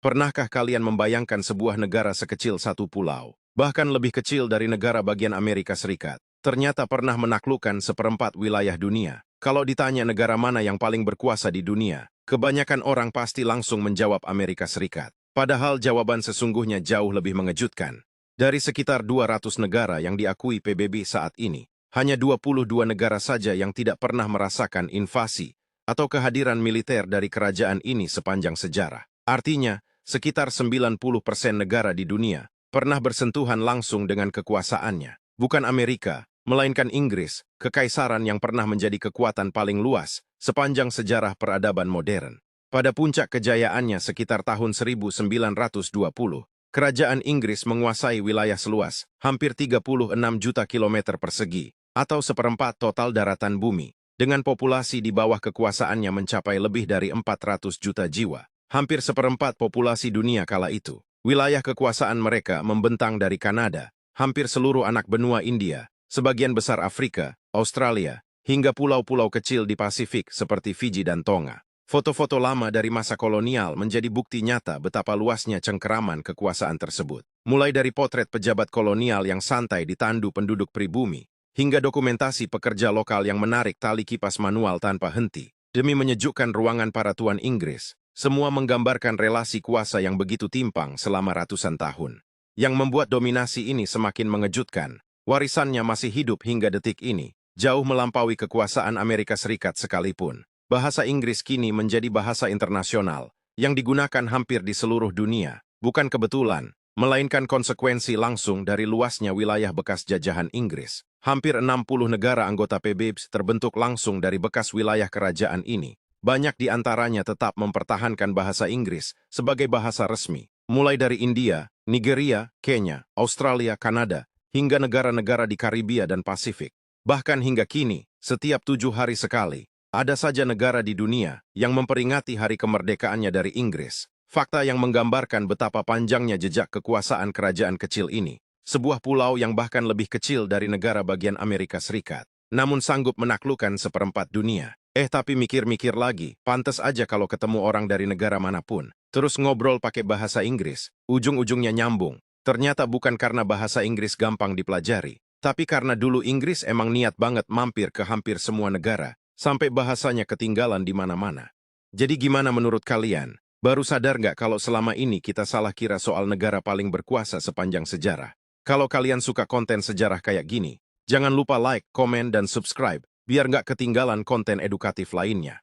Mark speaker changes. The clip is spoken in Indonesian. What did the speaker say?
Speaker 1: Pernahkah kalian membayangkan sebuah negara sekecil satu pulau, bahkan lebih kecil dari negara bagian Amerika Serikat, ternyata pernah menaklukkan seperempat wilayah dunia? Kalau ditanya negara mana yang paling berkuasa di dunia, kebanyakan orang pasti langsung menjawab Amerika Serikat. Padahal jawaban sesungguhnya jauh lebih mengejutkan. Dari sekitar 200 negara yang diakui PBB saat ini, hanya 22 negara saja yang tidak pernah merasakan invasi atau kehadiran militer dari kerajaan ini sepanjang sejarah. Artinya, sekitar 90% negara di dunia pernah bersentuhan langsung dengan kekuasaannya. Bukan Amerika, melainkan Inggris, kekaisaran yang pernah menjadi kekuatan paling luas sepanjang sejarah peradaban modern. Pada puncak kejayaannya sekitar tahun 1920, kerajaan Inggris menguasai wilayah seluas hampir 36 juta kilometer persegi, atau seperempat total daratan bumi, dengan populasi di bawah kekuasaannya mencapai lebih dari 400 juta jiwa. Hampir seperempat populasi dunia kala itu. Wilayah kekuasaan mereka membentang dari Kanada, hampir seluruh anak benua India, sebagian besar Afrika, Australia, hingga pulau-pulau kecil di Pasifik seperti Fiji dan Tonga. Foto-foto lama dari masa kolonial menjadi bukti nyata betapa luasnya cengkeraman kekuasaan tersebut. Mulai dari potret pejabat kolonial yang santai ditandu penduduk pribumi, hingga dokumentasi pekerja lokal yang menarik tali kipas manual tanpa henti, demi menyejukkan ruangan para tuan Inggris. Semua menggambarkan relasi kuasa yang begitu timpang selama ratusan tahun. Yang membuat dominasi ini semakin mengejutkan, warisannya masih hidup hingga detik ini, jauh melampaui kekuasaan Amerika Serikat sekalipun. Bahasa Inggris kini menjadi bahasa internasional, yang digunakan hampir di seluruh dunia, bukan kebetulan, melainkan konsekuensi langsung dari luasnya wilayah bekas jajahan Inggris. Hampir 60 negara anggota PBB terbentuk langsung dari bekas wilayah kerajaan ini. Banyak di antaranya tetap mempertahankan bahasa Inggris sebagai bahasa resmi, mulai dari India, Nigeria, Kenya, Australia, Kanada, hingga negara-negara di Karibia dan Pasifik. Bahkan hingga kini, setiap 7 hari sekali, ada saja negara di dunia yang memperingati hari kemerdekaannya dari Inggris. Fakta yang menggambarkan betapa panjangnya jejak kekuasaan kerajaan kecil ini, sebuah pulau yang bahkan lebih kecil dari negara bagian Amerika Serikat, namun sanggup menaklukkan seperempat dunia. Tapi mikir-mikir lagi, pantas aja kalau ketemu orang dari negara manapun, terus ngobrol pakai bahasa Inggris, ujung-ujungnya nyambung. Ternyata bukan karena bahasa Inggris gampang dipelajari, tapi karena dulu Inggris emang niat banget mampir ke hampir semua negara, sampai bahasanya ketinggalan di mana-mana. Jadi gimana menurut kalian? Baru sadar nggak kalau selama ini kita salah kira soal negara paling berkuasa sepanjang sejarah? Kalau kalian suka konten sejarah kayak gini, jangan lupa like, komen, dan subscribe, biar nggak ketinggalan konten edukatif lainnya.